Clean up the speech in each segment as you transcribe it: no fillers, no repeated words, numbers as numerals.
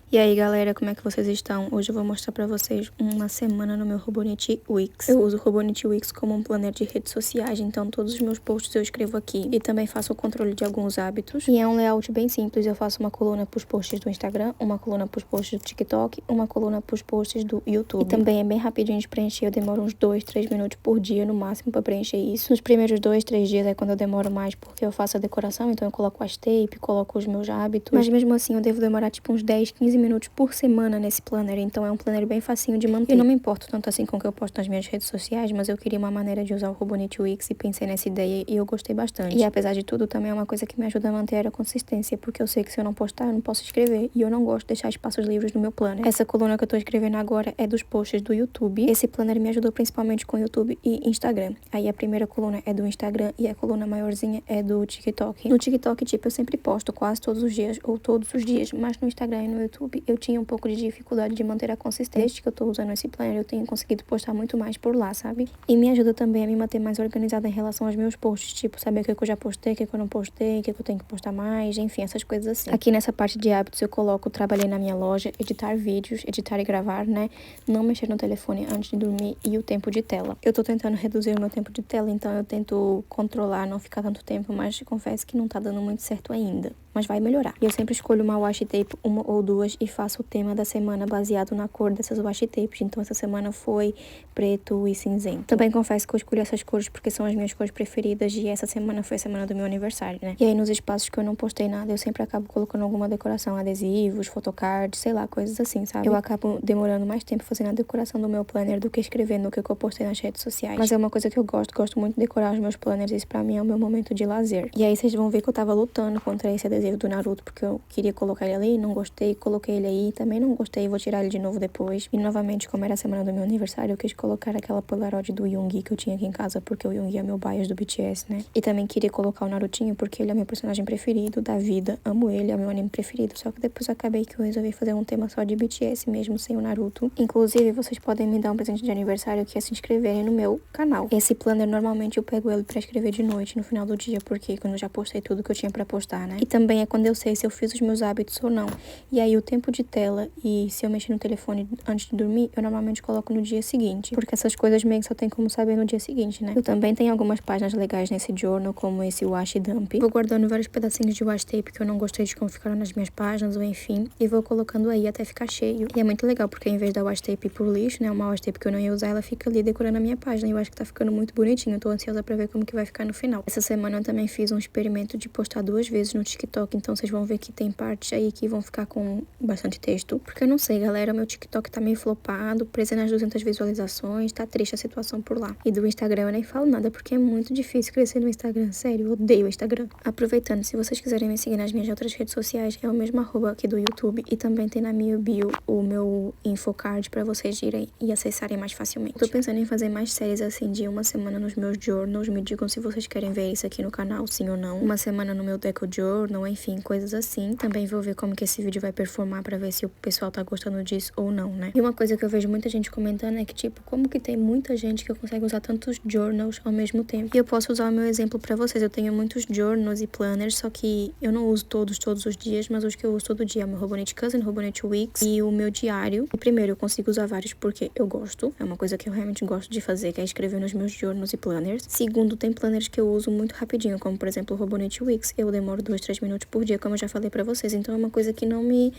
E aí galera, como é que vocês estão? Hoje eu vou mostrar pra vocês uma semana no meu Robonit Wix. Eu uso o Robonit Wix como um planner de redes sociais, então todos os meus posts eu escrevo aqui. E também faço o controle de alguns hábitos. E é um layout bem simples, eu faço uma coluna pros posts do Instagram, uma coluna pros posts do TikTok, uma coluna pros posts do YouTube. E também é bem rapidinho de preencher, eu demoro uns 2, 3 minutos por dia no máximo pra preencher isso. Nos primeiros 2, 3 dias é quando eu demoro mais, porque eu faço a decoração, então eu coloco as tape, coloco os meus hábitos. Mas mesmo assim eu devo demorar tipo uns 10, 15 minutos por semana nesse planner, então é um planner bem facinho de manter. Eu não me importo tanto assim com o que eu posto nas minhas redes sociais, mas eu queria uma maneira de usar o Robonit Wix e pensei nessa ideia e eu gostei bastante. E apesar de tudo, também é uma coisa que me ajuda a manter a consistência, porque eu sei que se eu não postar, eu não posso escrever, e eu não gosto de deixar espaços livres no meu planner. Essa coluna que eu tô escrevendo agora é dos posts do YouTube. Esse planner me ajudou principalmente com YouTube e Instagram. Aí a primeira coluna é do Instagram e a coluna maiorzinha é do TikTok. No TikTok, tipo, eu sempre posto quase todos os dias ou todos os dias, mas no Instagram e no YouTube eu tinha um pouco de dificuldade de manter a consistência. Desde que eu tô usando esse planner, eu tenho conseguido postar muito mais por lá, sabe? E me ajuda também a me manter mais organizada em relação aos meus posts, tipo, saber o que eu já postei, o que eu não postei, o que eu tenho que postar mais, enfim, essas coisas assim. Aqui nessa parte de hábitos eu coloco trabalhei na minha loja, editar vídeos, editar e gravar, né? Não mexer no telefone antes de dormir e o tempo de tela. Eu tô tentando reduzir o meu tempo de tela, então eu tento controlar, não ficar tanto tempo, mas confesso que não tá dando muito certo ainda. Mas vai melhorar. E eu sempre escolho uma washi tape, uma ou duas, e faço o tema da semana baseado na cor dessas washi tapes. Então essa semana foi preto e cinzento. Também confesso que eu escolhi essas cores porque são as minhas cores preferidas e essa semana foi a semana do meu aniversário, né? E aí nos espaços que eu não postei nada, eu sempre acabo colocando alguma decoração, adesivos, photocards, sei lá, coisas assim, sabe? Eu acabo demorando mais tempo fazendo a decoração do meu planner do que escrevendo o que eu postei nas redes sociais. Mas é uma coisa que eu gosto muito de decorar os meus planners, isso pra mim é o meu momento de lazer. E aí vocês vão ver que eu tava lutando contra esse adesivo do Naruto, porque eu queria colocar ele ali, não gostei, coloquei ele aí, também não gostei, vou tirar ele de novo depois. E novamente, como era a semana do meu aniversário, eu quis colocar aquela Polaroid do Yoongi que eu tinha aqui em casa, porque o Yoongi é meu bias do BTS, né? E também queria colocar o Narutinho, porque ele é meu personagem preferido da vida, amo ele, é meu anime preferido, só que depois acabei que eu resolvi fazer um tema só de BTS mesmo, sem o Naruto. Inclusive, vocês podem me dar um presente de aniversário que é se inscreverem no meu canal. Esse planner, normalmente, eu pego ele pra escrever de noite, no final do dia, porque quando eu já postei tudo que eu tinha pra postar, né? E também é quando eu sei se eu fiz os meus hábitos ou não. E aí o tempo de tela e se eu mexer no telefone antes de dormir, eu normalmente coloco no dia seguinte. Porque essas coisas meio que só tem como saber no dia seguinte, né? Eu também tenho algumas páginas legais nesse journal, como esse washi dump. Vou guardando vários pedacinhos de washi tape que eu não gostei de como ficaram nas minhas páginas, ou enfim. E vou colocando aí até ficar cheio. E é muito legal, porque em vez da washi tape ir pro lixo, né? Uma washi tape que eu não ia usar, ela fica ali decorando a minha página. E eu acho que tá ficando muito bonitinho. Eu tô ansiosa pra ver como que vai ficar no final. Essa semana eu também fiz um experimento de postar 2 vezes no TikTok, então vocês vão ver que tem partes aí que vão ficar com bastante texto. Porque eu não sei, galera, meu TikTok tá meio flopado, preso nas 200 visualizações, tá triste a situação por lá. E do Instagram eu nem falo nada, porque é muito difícil crescer no Instagram, sério, eu odeio o Instagram. Aproveitando, se vocês quiserem me seguir nas minhas outras redes sociais, é o mesmo arroba aqui do YouTube, e também tem na minha bio o meu infocard pra vocês irem e acessarem mais facilmente. Tô pensando em fazer mais séries assim de uma semana nos meus journals, me digam se vocês querem ver isso aqui no canal, sim ou não. Uma semana no meu Deco Journal, enfim, coisas assim. Também vou ver como que esse vídeo vai performar pra ver se o pessoal tá gostando disso ou não, né? E uma coisa que eu vejo muita gente comentando é que, tipo, como que tem muita gente que consegue usar tantos journals ao mesmo tempo? E eu posso usar o meu exemplo pra vocês. Eu tenho muitos journals e planners, só que eu não uso todos os dias, mas os que eu uso todo dia é o meu Robonit Cousin, Robonit Wix e o meu diário. E primeiro, eu consigo usar vários porque eu gosto. É uma coisa que eu realmente gosto de fazer, que é escrever nos meus journals e planners. Segundo, tem planners que eu uso muito rapidinho, como por exemplo o Robonit Wix. Eu demoro 2, 3 minutos por dia, como eu já falei pra vocês. Então é uma coisa que não me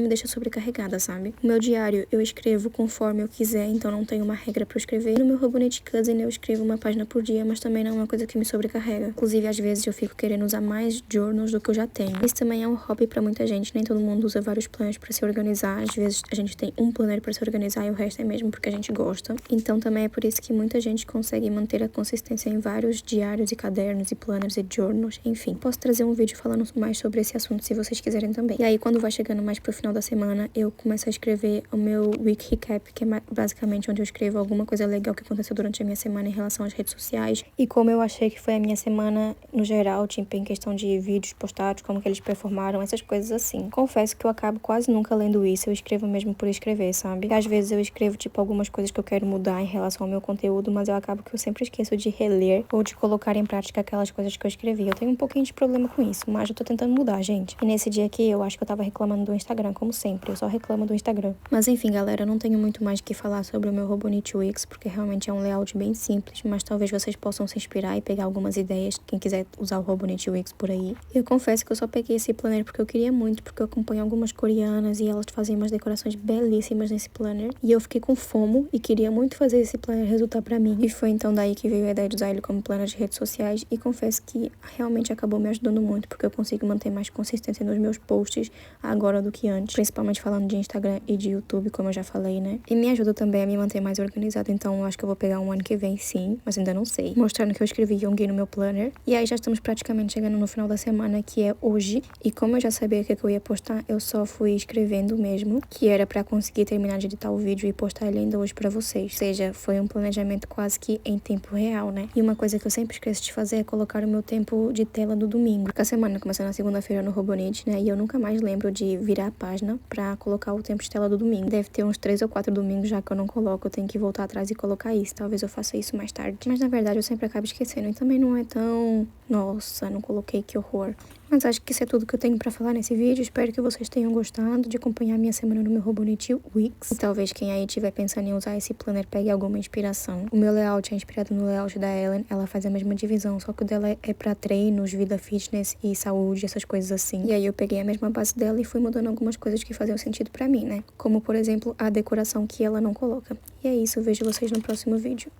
deixa sobrecarregada, sabe? O meu diário eu escrevo conforme eu quiser, então não tenho uma regra pra eu escrever. No meu Robonit Cousin eu escrevo uma página por dia, mas também não é uma coisa que me sobrecarrega. Inclusive, às vezes eu fico querendo usar mais journals do que eu já tenho. Isso também é um hobby pra muita gente, nem todo mundo usa vários planners pra se organizar. Às vezes a gente tem um planner pra se organizar e o resto é mesmo porque a gente gosta. Então também é por isso que muita gente consegue manter a consistência em vários diários e cadernos e planners e journals, enfim. Posso trazer um vídeo falando mais sobre esse assunto se vocês quiserem também. E aí, quando vai chegando mais pro final da semana, eu começo a escrever o meu Week Recap, que é basicamente onde eu escrevo alguma coisa legal que aconteceu durante a minha semana em relação às redes sociais. E como eu achei que foi a minha semana no geral, tipo, em questão de vídeos postados, como que eles performaram, essas coisas assim. Confesso que eu acabo quase nunca lendo isso, eu escrevo mesmo por escrever, sabe? E às vezes eu escrevo, tipo, algumas coisas que eu quero mudar em relação ao meu conteúdo, mas eu acabo que eu sempre esqueço de reler ou de colocar em prática aquelas coisas que eu escrevi. Eu tenho um pouquinho de problema com isso, mas eu tô tentando tentando mudar, gente. E nesse dia aqui, eu acho que eu tava reclamando do Instagram, como sempre. Eu só reclamo do Instagram. Mas enfim, galera, eu não tenho muito mais o que falar sobre o meu Robonit Wix, porque realmente é um layout bem simples, mas talvez vocês possam se inspirar e pegar algumas ideias, quem quiser usar o Robonit Wix por aí. E eu confesso que eu só peguei esse planner porque eu queria muito, porque eu acompanho algumas coreanas e elas fazem umas decorações belíssimas nesse planner. E eu fiquei com fomo e queria muito fazer esse planner resultar pra mim. E foi então daí que veio a ideia de usar ele como planner de redes sociais, e confesso que realmente acabou me ajudando muito, porque eu consigo manter mais consistência nos meus posts agora do que antes, principalmente falando de Instagram e de YouTube, como eu já falei, né? E me ajuda também a me manter mais organizada, então eu acho que eu vou pegar um ano que vem sim, mas ainda não sei. Mostrando que eu escrevi Yoongi no meu planner. E aí já estamos praticamente chegando no final da semana, que é hoje, e como eu já sabia o que eu ia postar, eu só fui escrevendo mesmo, que era pra conseguir terminar de editar o vídeo e postar ele ainda hoje pra vocês. Ou seja, foi um planejamento quase que em tempo real, né? E uma coisa que eu sempre esqueço de fazer é colocar o meu tempo de tela do domingo. Porque a semana começa na segunda-feira no Robonit, né? E eu nunca mais lembro de virar a página pra colocar o tempo de tela do domingo. Deve ter uns 3 ou 4 domingos já que eu não coloco. Eu tenho que voltar atrás e colocar isso. Talvez eu faça isso mais tarde. Mas na verdade eu sempre acabo esquecendo. E também não é tão... Nossa, não coloquei, que horror. Mas acho que isso é tudo que eu tenho pra falar nesse vídeo. Espero que vocês tenham gostado de acompanhar minha semana no meu Robonit Wix. E talvez quem aí estiver pensando em usar esse planner pegue alguma inspiração. O meu layout é inspirado no layout da Ellen. Ela faz a mesma divisão, só que o dela é pra treinos, vida fitness e saúde, essas coisas assim. E aí eu peguei a mesma base dela e fui mudando algumas coisas que faziam sentido pra mim, né? Como, por exemplo, a decoração que ela não coloca. E é isso, eu vejo vocês no próximo vídeo.